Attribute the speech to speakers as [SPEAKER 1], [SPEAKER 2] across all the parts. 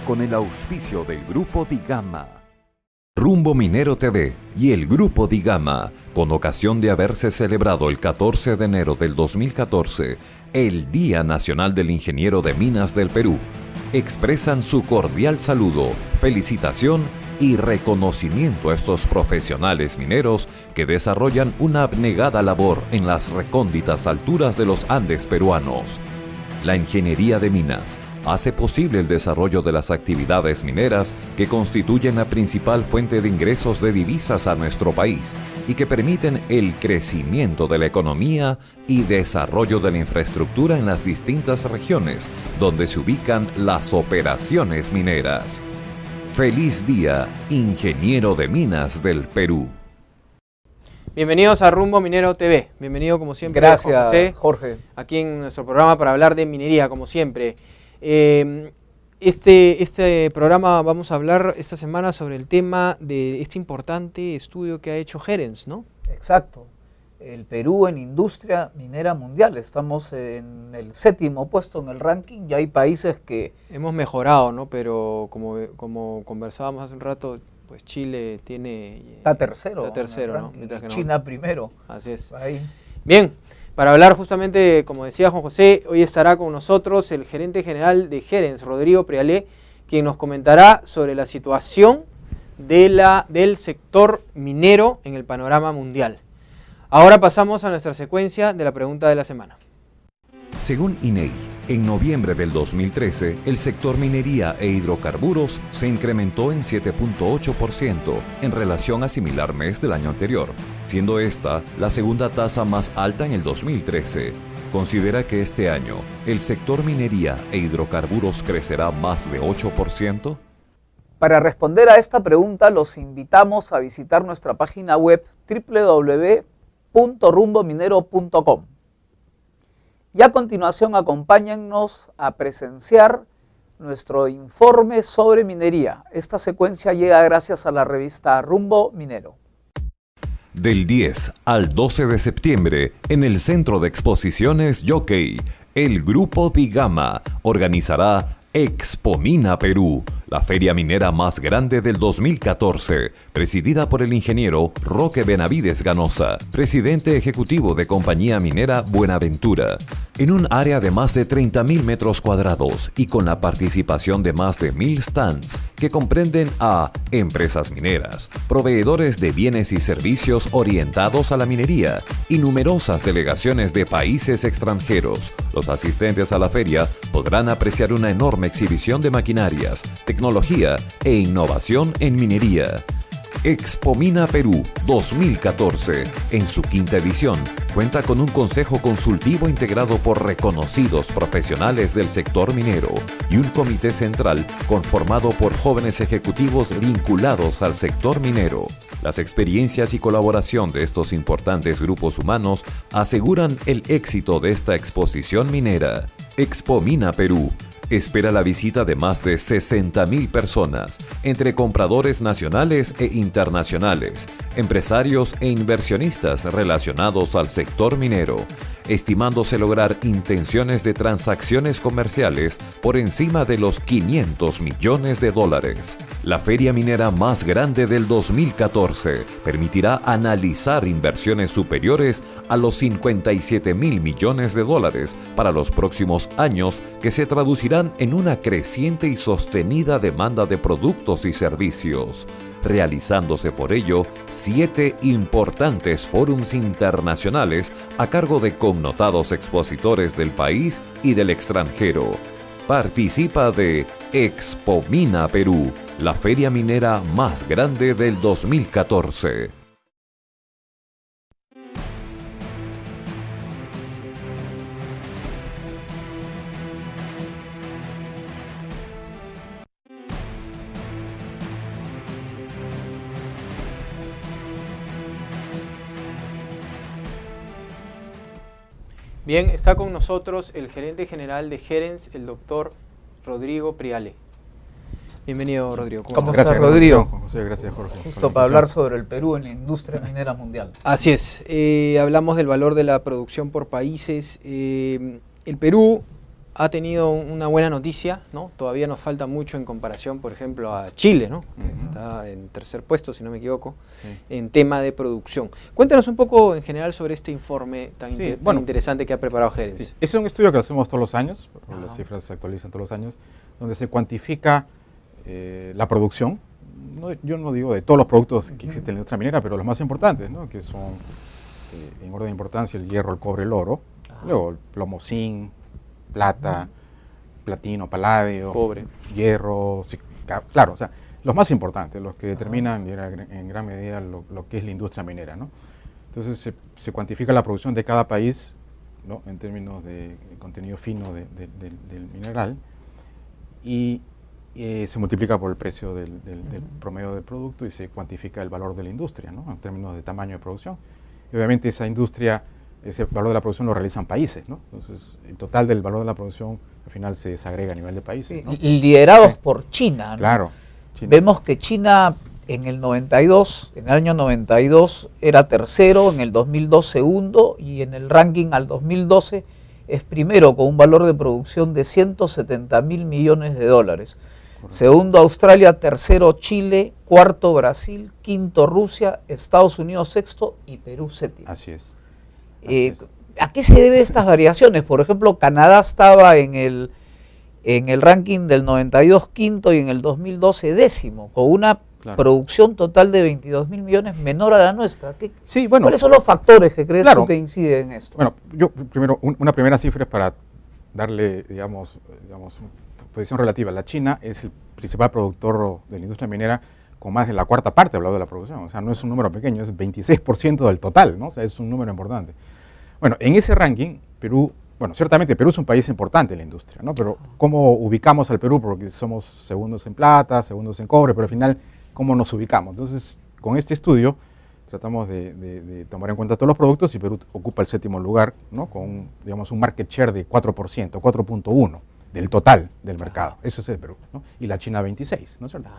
[SPEAKER 1] con el auspicio del Grupo Digama. Rumbo Minero TV y el Grupo Digama, con ocasión de haberse celebrado el 14 de enero del 2014, el Día Nacional del Ingeniero de Minas del Perú, expresan su cordial saludo, felicitación y reconocimiento a estos profesionales mineros que desarrollan una abnegada labor en las recónditas alturas de los Andes peruanos. La ingeniería de minas hace posible el desarrollo de las actividades mineras que constituyen la principal fuente de ingresos de divisas a nuestro país y que permiten el crecimiento de la economía y desarrollo de la infraestructura en las distintas regiones donde se ubican las operaciones mineras. ¡Feliz día, ingeniero de minas del Perú!
[SPEAKER 2] Bienvenidos a Rumbo Minero TV. Bienvenido como siempre.
[SPEAKER 3] Gracias,
[SPEAKER 2] Juan José,
[SPEAKER 3] Jorge.
[SPEAKER 2] Aquí en nuestro programa para hablar de minería, como siempre. Este programa vamos a hablar esta semana sobre el tema de este importante estudio que ha hecho Gerens, ¿no?
[SPEAKER 3] Exacto. El Perú en industria minera mundial. Estamos en el 7º puesto en el ranking y hay países que...
[SPEAKER 2] Hemos mejorado, ¿no? Pero como conversábamos hace un rato, pues Chile tiene...
[SPEAKER 3] Está tercero.
[SPEAKER 2] Está tercero, ¿no?
[SPEAKER 3] Mientras que China primero.
[SPEAKER 2] Así es.
[SPEAKER 3] Ahí.
[SPEAKER 2] Bien. Para hablar justamente, como decía Juan José, hoy estará con nosotros el gerente general de Gerens, Rodrigo Prialé, quien nos comentará sobre la situación del sector minero en el panorama mundial. Ahora pasamos a nuestra secuencia de la pregunta de la semana.
[SPEAKER 1] Según INEI, en noviembre del 2013, el sector minería e hidrocarburos se incrementó en 7.8% en relación a similar mes del año anterior, siendo esta la segunda tasa más alta en el 2013. ¿Considera que este año el sector minería e hidrocarburos crecerá más de 8%?
[SPEAKER 3] Para responder a esta pregunta, los invitamos a visitar nuestra página web www.rumbominero.com. Y a continuación acompáñennos a presenciar nuestro informe sobre minería. Esta secuencia llega gracias a la revista Rumbo Minero.
[SPEAKER 1] Del 10 al 12 de septiembre, en el Centro de Exposiciones Jockey, el Grupo Digama organizará Expo Mina Perú, la feria minera más grande del 2014, presidida por el ingeniero Roque Benavides Ganosa, presidente ejecutivo de Compañía Minera Buenaventura, en un área de más de 30.000 metros cuadrados y con la participación de más de 1.000 stands que comprenden a empresas mineras, proveedores de bienes y servicios orientados a la minería y numerosas delegaciones de países extranjeros. Los asistentes a la feria podrán apreciar una enorme exhibición de maquinarias, tecnología e innovación en minería. Expo Mina Perú 2014, en su quinta edición, cuenta con un consejo consultivo integrado por reconocidos profesionales del sector minero y un comité central conformado por jóvenes ejecutivos vinculados al sector minero. Las experiencias y colaboración de estos importantes grupos humanos aseguran el éxito de esta exposición minera. Expo Mina Perú espera la visita de más de 60.000 personas, entre compradores nacionales e internacionales, empresarios e inversionistas relacionados al sector minero, estimándose lograr intenciones de transacciones comerciales por encima de los $500 millones. La feria minera más grande del 2014 permitirá analizar inversiones superiores a los $57.000 millones para los próximos años, que se traducirán en una creciente y sostenida demanda de productos y servicios, realizándose por ello 7 importantes fórums internacionales a cargo de connotados expositores del país y del extranjero. Participa de Expo Mina Perú, la feria minera más grande del 2014.
[SPEAKER 2] Bien, está con nosotros el gerente general de Gerens, el doctor Rodrigo Prialé. Bienvenido, Rodrigo.
[SPEAKER 3] ¿Cómo estás, Rodrigo?
[SPEAKER 4] José, gracias, Jorge.
[SPEAKER 3] Justo para hablar sobre el Perú en la industria minera mundial.
[SPEAKER 2] Así es. Hablamos del valor de la producción por países. El Perú ha tenido una buena noticia, ¿no? Todavía nos falta mucho en comparación, por ejemplo, a Chile, ¿no? Que está en tercer puesto, si no me equivoco, en tema de producción. Cuéntanos un poco en general sobre este informe tan interesante que ha preparado Gerens.
[SPEAKER 4] Sí. Es un estudio que hacemos todos los años, las cifras se actualizan todos los años, donde se cuantifica la producción. Yo no digo de todos los productos que existen en la industria minera, pero los más importantes, ¿no? Que son, en orden de importancia, el hierro, el cobre, el oro, luego el plomo, zinc, plata, platino, paladio,
[SPEAKER 2] cobre,
[SPEAKER 4] hierro, claro, o sea, los más importantes, los que determinan en gran medida lo que es la industria minera, ¿no? Entonces se cuantifica la producción de cada país, ¿no? En términos de contenido fino del mineral y se multiplica por el precio del promedio del producto y se cuantifica el valor de la industria, ¿no? En términos de tamaño de producción. Y obviamente esa industria, ese valor de la producción lo realizan países, ¿no? Entonces el total del valor de la producción al final se desagrega a nivel de países, ¿no?
[SPEAKER 3] Liderados por China, ¿no?
[SPEAKER 4] Claro. China.
[SPEAKER 3] Vemos que China en el año 92 era tercero, en el 2002 segundo y en el ranking al 2012 es primero con un valor de producción de 170.000 millones de dólares. Correcto. Segundo Australia, tercero Chile, cuarto Brasil, quinto Rusia, Estados Unidos sexto y Perú séptimo.
[SPEAKER 4] Así es.
[SPEAKER 3] ¿A qué se deben estas variaciones? Por ejemplo, Canadá estaba en el ranking del 92 quinto y en el 2012 décimo, con una producción total de 22.000 millones menor a la nuestra. ¿Cuáles son los factores que crees tú que inciden en esto?
[SPEAKER 4] Bueno, yo primero, una primera cifra es para darle, digamos, posición relativa. La China es el principal productor de la industria minera con más de la cuarta parte hablado de la producción. O sea, no es un número pequeño, es 26% del total, ¿no? O sea, es un número importante. Bueno, en ese ranking, Perú, ciertamente Perú es un país importante en la industria, ¿no? Pero ¿cómo ubicamos al Perú? Porque somos segundos en plata, segundos en cobre, pero al final, ¿cómo nos ubicamos? Entonces, con este estudio, tratamos de tomar en cuenta todos los productos y Perú ocupa el séptimo lugar, ¿no? Con, digamos, un market share de 4%, 4.1% del total del mercado. Eso es el Perú, ¿no? Y la China 26%, ¿no es cierto?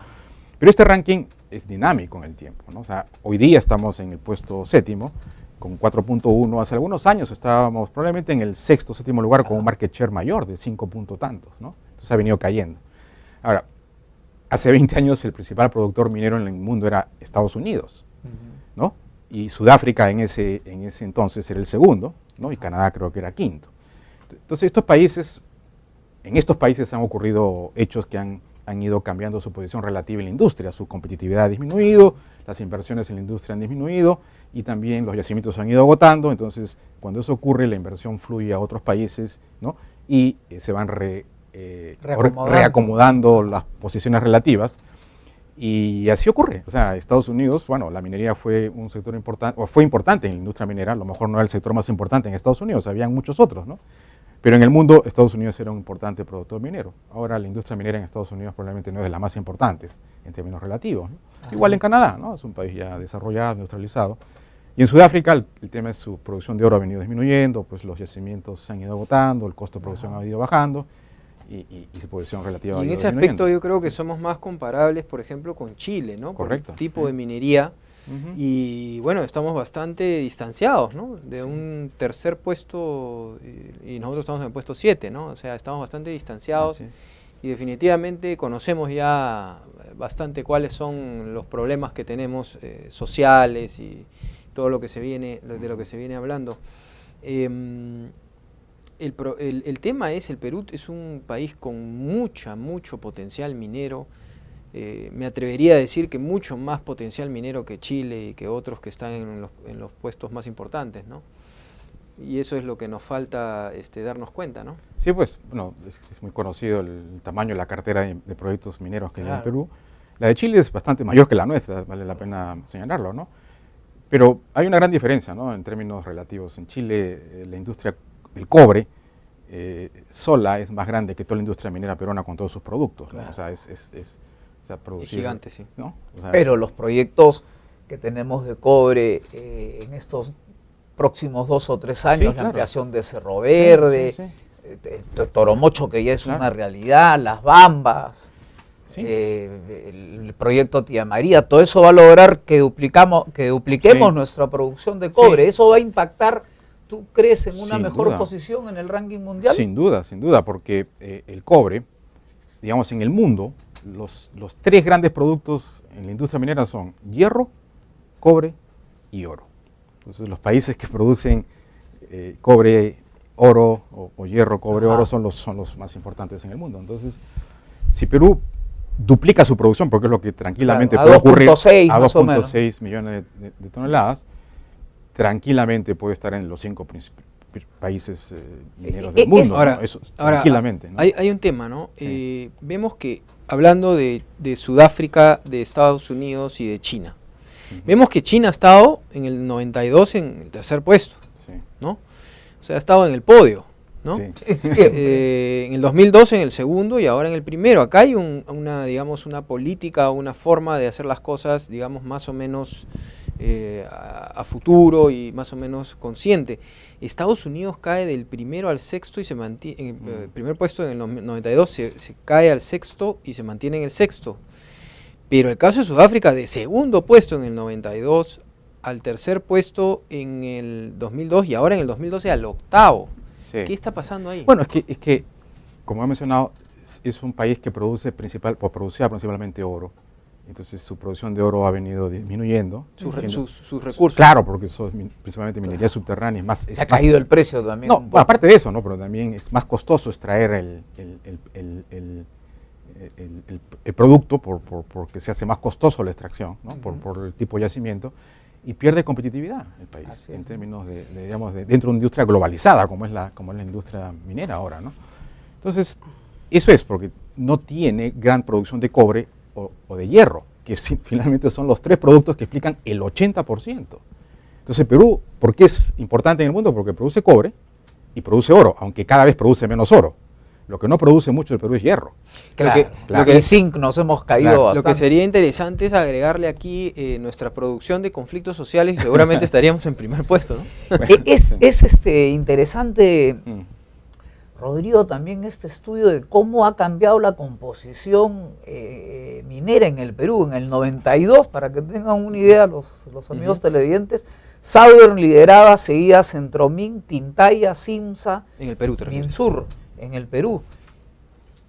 [SPEAKER 4] Pero este ranking es dinámico en el tiempo, ¿no? O sea, hoy día estamos en el puesto séptimo, con 4.1, hace algunos años estábamos probablemente en el sexto, séptimo lugar con un market share mayor de 5 puntos tantos, ¿no? Entonces ha venido cayendo. Ahora, hace 20 años el principal productor minero en el mundo era Estados Unidos, ¿no? Y Sudáfrica en ese entonces era el segundo, ¿no? Y Canadá creo que era quinto. Entonces en estos países han ocurrido hechos que han ido cambiando su posición relativa en la industria, su competitividad ha disminuido, las inversiones en la industria han disminuido y también los yacimientos se han ido agotando, entonces cuando eso ocurre la inversión fluye a otros países, ¿no? Y se van reacomodando las posiciones relativas y así ocurre. O sea, Estados Unidos, la minería fue un sector importante, o fue importante en la industria minera, a lo mejor no era el sector más importante en Estados Unidos, habían muchos otros, ¿no? Pero en el mundo, Estados Unidos era un importante productor minero. Ahora la industria minera en Estados Unidos probablemente no es de las más importantes en términos relativos, ¿no? Igual en Canadá, ¿no? Es un país ya desarrollado, industrializado. Y en Sudáfrica el tema es su producción de oro ha venido disminuyendo, pues los yacimientos se han ido agotando, el costo de producción ha ido bajando y su posición relativa ha ido disminuyendo.
[SPEAKER 2] Y en ese aspecto yo creo que somos más comparables, por ejemplo, con Chile, ¿no?
[SPEAKER 4] Correcto.
[SPEAKER 2] Por el tipo de minería. Y bueno, estamos bastante distanciados, ¿no? De un tercer puesto y nosotros estamos en el puesto 7, ¿no? O sea, estamos bastante distanciados y definitivamente conocemos ya bastante cuáles son los problemas que tenemos sociales y todo lo que se viene, de lo que se viene hablando. El tema es, el Perú es un país con mucho potencial minero. Me atrevería a decir que mucho más potencial minero que Chile y que otros que están en los puestos más importantes, ¿no? Y eso es lo que nos falta darnos cuenta, ¿no?
[SPEAKER 4] Sí, pues, es muy conocido el tamaño de la cartera de proyectos mineros que hay en Perú. La de Chile es bastante mayor que la nuestra, vale la pena señalarlo, ¿no? Pero hay una gran diferencia, ¿no? En términos relativos. En Chile, la industria del cobre sola es más grande que toda la industria minera peruana con todos sus productos, ¿no? O sea, es
[SPEAKER 2] gigante, sí.
[SPEAKER 4] ¿no? O sea,
[SPEAKER 3] pero los proyectos que tenemos de cobre en estos próximos 2 o 3 años, la ampliación de Cerro Verde, Toromocho, que ya es una realidad, Las Bambas, el proyecto Tía María, todo eso va a lograr que dupliquemos nuestra producción de cobre. Eso va a impactar ¿tú crees en una
[SPEAKER 4] Sin
[SPEAKER 3] mejor
[SPEAKER 4] duda.
[SPEAKER 3] posición en el ranking mundial?
[SPEAKER 4] Sin duda, porque el cobre, digamos, en el mundo, los tres grandes productos en la industria minera son hierro, cobre y oro. Entonces, los países que producen cobre, oro o hierro, cobre, oro son los más importantes en el mundo. Entonces, si Perú duplica su producción, porque es lo que tranquilamente
[SPEAKER 3] Claro, a
[SPEAKER 4] puede ocurrir
[SPEAKER 3] 2.6
[SPEAKER 4] a
[SPEAKER 3] más o menos.
[SPEAKER 4] 2.6 millones de toneladas, tranquilamente puede estar en los 5 países mineros del mundo.
[SPEAKER 2] Ahora,
[SPEAKER 4] ¿no? Eso,
[SPEAKER 2] ahora
[SPEAKER 4] tranquilamente. ¿no?
[SPEAKER 2] hay un tema, ¿no?
[SPEAKER 4] Sí.
[SPEAKER 2] Vemos que, hablando de Sudáfrica, de Estados Unidos y de China, vemos que China ha estado en el 92 en el tercer puesto,
[SPEAKER 4] Sí.
[SPEAKER 2] ¿no? O sea, ha estado en el podio, ¿no?
[SPEAKER 4] Sí.
[SPEAKER 2] En el 2012 en el segundo y ahora en el primero. Acá hay digamos, una política, una forma de hacer las cosas, digamos, más o menos a futuro y más o menos consciente. Estados Unidos cae del primero al sexto y se mantiene, el primer puesto en el 92 se cae al sexto y se mantiene en el sexto. Pero el caso de Sudáfrica, de segundo puesto en el 92 al tercer puesto en el 2002 y ahora en el 2012 al octavo.
[SPEAKER 4] Sí.
[SPEAKER 2] ¿Qué está pasando ahí?
[SPEAKER 4] Bueno, es que, como he mencionado, es un país que producía principalmente oro. Entonces su producción de oro ha venido disminuyendo.
[SPEAKER 2] Sus recursos.
[SPEAKER 4] Claro, porque eso es principalmente minería subterránea.
[SPEAKER 3] Se ha caído el precio también.
[SPEAKER 4] No,
[SPEAKER 3] un poco.
[SPEAKER 4] aparte de eso, ¿no? Pero también es más costoso extraer el producto porque se hace más costoso la extracción, ¿no? Por el tipo de yacimiento, y pierde competitividad el país en términos digamos, dentro de una industria globalizada como es la industria minera ahora, ¿no? Entonces, eso es porque no tiene gran producción de cobre o de hierro, que finalmente son los tres productos que explican el 80%. Entonces, Perú, ¿por qué es importante en el mundo? Porque produce cobre y produce oro, aunque cada vez produce menos oro. Lo que no produce mucho el Perú es hierro.
[SPEAKER 3] Claro, lo que el zinc nos hemos caído
[SPEAKER 4] Claro.
[SPEAKER 3] bastante.
[SPEAKER 2] Lo que sería interesante es agregarle aquí nuestra producción de conflictos sociales y seguramente estaríamos en primer puesto, ¿no?
[SPEAKER 3] Es interesante, Rodrigo, también este estudio de cómo ha cambiado la composición minera en el Perú. En el 92, para que tengan una idea los amigos televidentes, Southern lideraba, seguía Centromin, Tintaya, Simsa,
[SPEAKER 2] En el Perú, te refieres.
[SPEAKER 3] Minsur, en el Perú.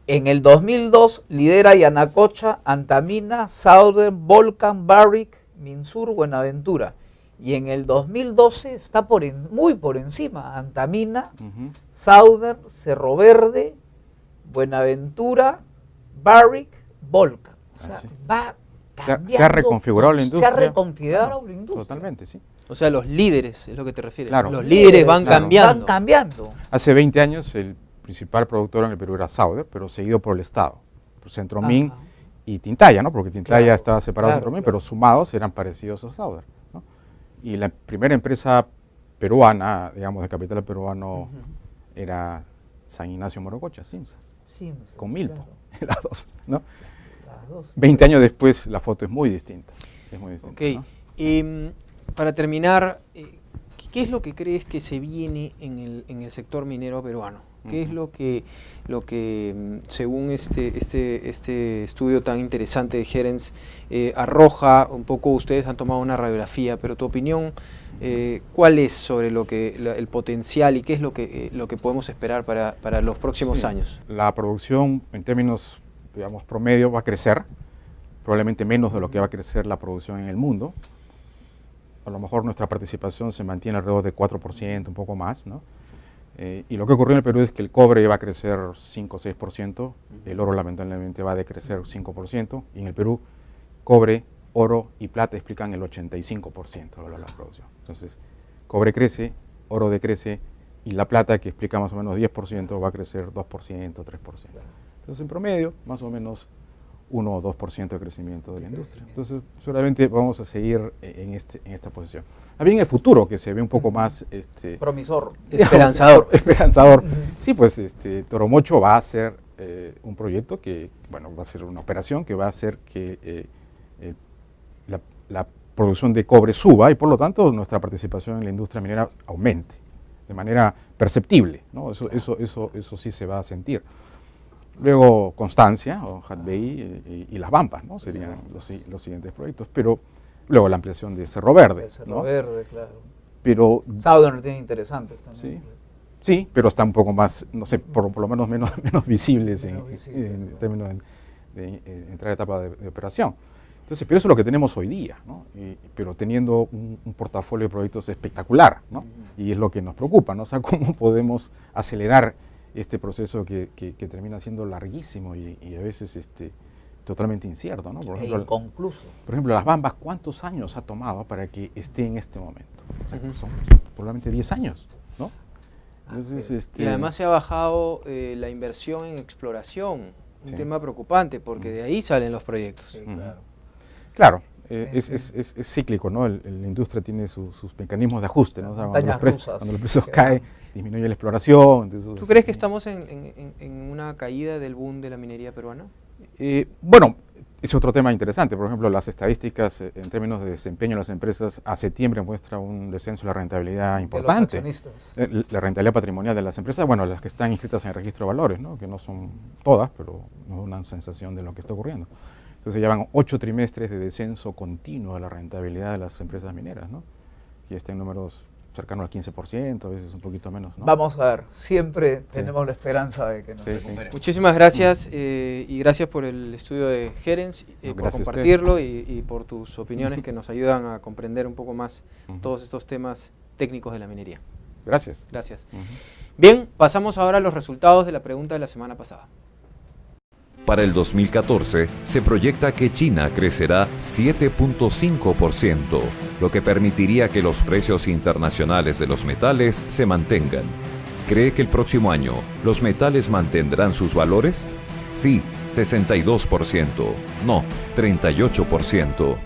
[SPEAKER 3] En el 2002 lidera Yanacocha, Antamina, Southern, Volcan, Barrick, Minsur, Buenaventura. Y en el 2012 está muy por encima Antamina, Southern, Cerro Verde, Buenaventura, Barrick, Volcan. O sea,
[SPEAKER 4] Así.
[SPEAKER 3] va cambiando.
[SPEAKER 4] Se ha reconfigurado la industria.
[SPEAKER 3] Se ha reconfigurado la industria.
[SPEAKER 4] Totalmente, sí.
[SPEAKER 2] O sea, los líderes, es lo que te refieres.
[SPEAKER 4] Claro.
[SPEAKER 2] Los líderes van
[SPEAKER 4] Claro.
[SPEAKER 2] cambiando.
[SPEAKER 3] Van cambiando.
[SPEAKER 4] Hace 20 años el principal productor en el Perú era Southern, pero seguido por el Estado, por Centromin
[SPEAKER 3] Ajá.
[SPEAKER 4] y Tintaya, ¿no? Porque Tintaya
[SPEAKER 3] Claro,
[SPEAKER 4] estaba separado de
[SPEAKER 3] claro,
[SPEAKER 4] Centromin,
[SPEAKER 3] claro.
[SPEAKER 4] pero sumados eran parecidos a Southern, ¿no? Y la primera empresa peruana, digamos, de capital peruano, era San Ignacio Morococha, Simsa,
[SPEAKER 3] Simsa,
[SPEAKER 4] con Milpo,
[SPEAKER 3] claro.
[SPEAKER 4] las dos, ¿no?
[SPEAKER 3] Las dos.
[SPEAKER 4] 20 años después la foto es muy distinta. Es muy distinta,
[SPEAKER 2] Ok.
[SPEAKER 4] ¿no?
[SPEAKER 2] Para terminar, ¿qué es lo que crees que se viene en el sector minero peruano? ¿Qué es lo que según este estudio tan interesante de Gerens, arroja un poco? Ustedes han tomado una radiografía, pero tu opinión, ¿cuál es sobre el potencial y qué es lo que podemos esperar para los próximos
[SPEAKER 4] Sí.
[SPEAKER 2] años?
[SPEAKER 4] La producción en términos, digamos, promedio va a crecer, probablemente menos de lo que va a crecer la producción en el mundo. A lo mejor nuestra participación se mantiene alrededor de 4%, un poco más, ¿no? Y lo que ocurrió en el Perú es que el cobre va a crecer 5 o 6%, el oro lamentablemente va a decrecer 5%, y en el Perú cobre, oro y plata explican el 85% de la producción. Entonces, cobre crece, oro decrece, y la plata, que explica más o menos 10%, va a crecer 2%, 3%. Entonces, en promedio, más o menos 1 o 2% de crecimiento de la industria. Entonces, seguramente vamos a seguir en esta posición. También el futuro, que se ve un poco más
[SPEAKER 3] Promisor.
[SPEAKER 2] Esperanzador.
[SPEAKER 4] esperanzador. Sí, pues Toromocho va a ser un proyecto que, bueno, va a ser una operación que va a hacer que la producción de cobre suba y por lo tanto nuestra participación en la industria minera aumente de manera perceptible, ¿no? Eso sí se va a sentir. Luego Constancia o Jatbey y Las Bampas, ¿no? Serían los siguientes proyectos, pero luego la ampliación de Cerro Verde,
[SPEAKER 3] De Cerro
[SPEAKER 4] ¿no?
[SPEAKER 3] Verde, claro.
[SPEAKER 4] pero
[SPEAKER 3] Southern tiene interesantes también.
[SPEAKER 4] sí, sí, pero está un poco más, no sé, por lo menos menos visibles
[SPEAKER 3] Menos visibles,
[SPEAKER 4] en términos de entrar a etapa de operación. Entonces, pero eso es lo que tenemos hoy día, ¿no? Pero teniendo un portafolio de proyectos espectacular, ¿no? Y es lo que nos preocupa, ¿no? O sea, cómo podemos acelerar este proceso que termina siendo larguísimo y a veces totalmente incierto, ¿no? Por ejemplo,
[SPEAKER 3] inconcluso.
[SPEAKER 4] Por ejemplo, las Bambas, ¿cuántos años ha tomado para que esté en este momento? O sea, son probablemente 10 años, ¿no? Entonces,
[SPEAKER 2] Y además se ha bajado la inversión en exploración, un
[SPEAKER 4] Sí.
[SPEAKER 2] tema preocupante, porque de ahí salen los proyectos.
[SPEAKER 3] Sí, claro.
[SPEAKER 4] Claro, es cíclico, ¿no? La industria tiene sus mecanismos de ajuste, ¿no? O sea,
[SPEAKER 3] Montañas rusas.
[SPEAKER 4] cuando los precios caen, disminuye la exploración. Entonces,
[SPEAKER 2] ¿Tú crees que estamos en una caída del boom de la minería peruana?
[SPEAKER 4] Bueno, es otro tema interesante. Por ejemplo, las estadísticas en términos de desempeño de las empresas a septiembre muestra un descenso de la rentabilidad importante.
[SPEAKER 3] De los accionistas.
[SPEAKER 4] La rentabilidad patrimonial de las empresas, bueno, las que están inscritas en el registro de valores, ¿no? Que no son todas, pero nos da una sensación de lo que está ocurriendo. Entonces llevan 8 trimestres de descenso continuo de la rentabilidad de las empresas mineras, ¿no? Y está en números cercanos al 15%, a veces un poquito menos, ¿no?
[SPEAKER 3] Vamos a ver, siempre tenemos la esperanza de que nos
[SPEAKER 4] Sí, sí.
[SPEAKER 3] recuperemos.
[SPEAKER 2] Muchísimas gracias y gracias por el estudio de Gerens, por
[SPEAKER 4] Gracias a usted.
[SPEAKER 2] compartirlo y por tus opiniones que nos ayudan a comprender un poco más todos estos temas técnicos de la minería.
[SPEAKER 4] Gracias.
[SPEAKER 2] Gracias.
[SPEAKER 4] Ujú.
[SPEAKER 2] Bien, pasamos ahora a los resultados de la pregunta de la semana pasada.
[SPEAKER 1] Para el 2014 se proyecta que China crecerá 7.5%, lo que permitiría que los precios internacionales de los metales se mantengan. ¿Cree que el próximo año los metales mantendrán sus valores? Sí, 62%. No, 38%.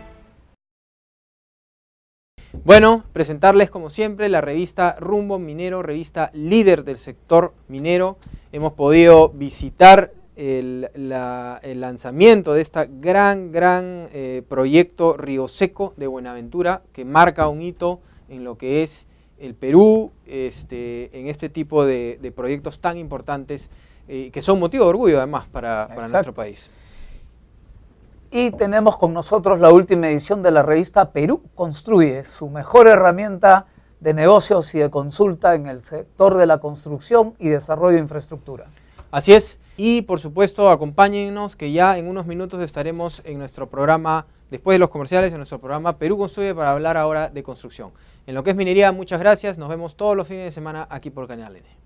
[SPEAKER 2] Bueno, presentarles como siempre la revista Rumbo Minero, revista líder del sector minero. Hemos podido visitar el lanzamiento de este gran proyecto Río Seco de Buenaventura, que marca un hito en lo que es el Perú, en este tipo de proyectos tan importantes, que son motivo de orgullo además para nuestro país.
[SPEAKER 3] Y tenemos con nosotros la última edición de la revista Perú Construye, su mejor herramienta de negocios y de consulta en el sector de la construcción y desarrollo de infraestructura.
[SPEAKER 2] Así es, y por supuesto acompáñennos que ya en unos minutos estaremos en nuestro programa, después de los comerciales, en nuestro programa Perú Construye para hablar ahora de construcción. En lo que es minería, muchas gracias, nos vemos todos los fines de semana aquí por Canal N.